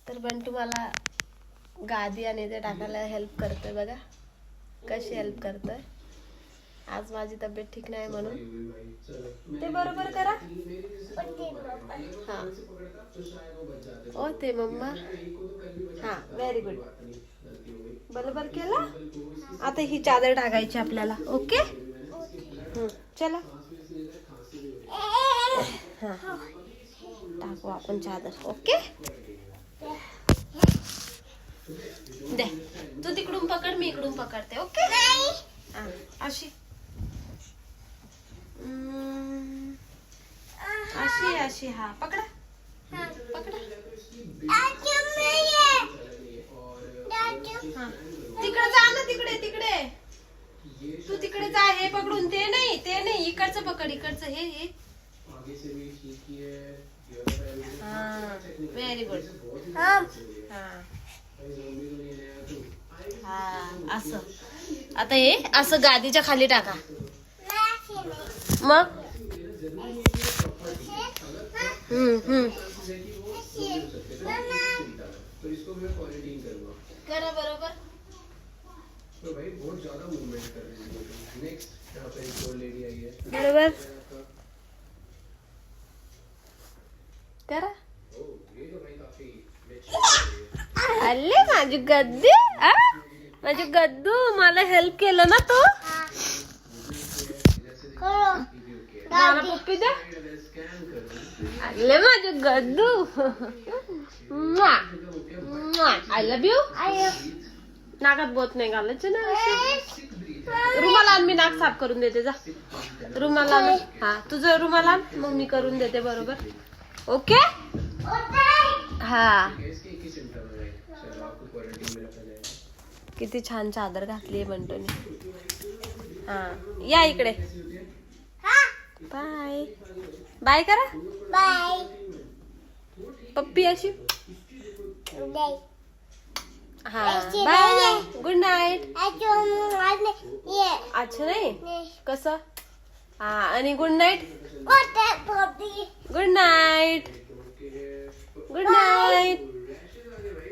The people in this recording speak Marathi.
तर बंटू मला गादी आणि ते टाकायला हेल्प करतोय बघा, कशी हेल्प करतोय. आज माझी तब्येत ठीक नाही म्हणून ते बरोबर करा. हा ओ ते मम्मा. हा व्हेरी गुड, बरोबर केलं. आता ही चादर टाकायची आपल्याला. ओके चला हा टाकू आपण चादर. ओके दे, तू तिकडून पकड, मी इकडून पकडते. ओके अशी अशी अशी. हा पकडा पकडा. तिकडे जा ना, तिकडे तिकडे तू तिकडे जा. हे पकडून, ते नाही ते नाही, इकडचं पकड, इकडचं हे हे. हा व्हेरी गुड. हा असं. आता हे असं गादीच्या खाली टाका. मग करा बरोबर. बरोबर करा. अरे माझी गद्दी, माझी गद्दू, मला हेल्प केलं ना तू. मला पप्पी दे. अरे माझी गद्दू, आय लव्ह यू. नाकात बोत नाही घालायचं ना. रुमाल आण, मी नाक साफ करून देते. जा रुमाल आण. हा तुझं रुमाल आण, मग मी करून देते बरोबर. ओके हा. किती छान चादर घातली आहे बंटूने. हा या इकडे. बाय बाय करा. बाय पप्पी अशी. हा बाय, गुड नाईट. अच्छा नाही कसं. हा आणि good night. Good night. Good night.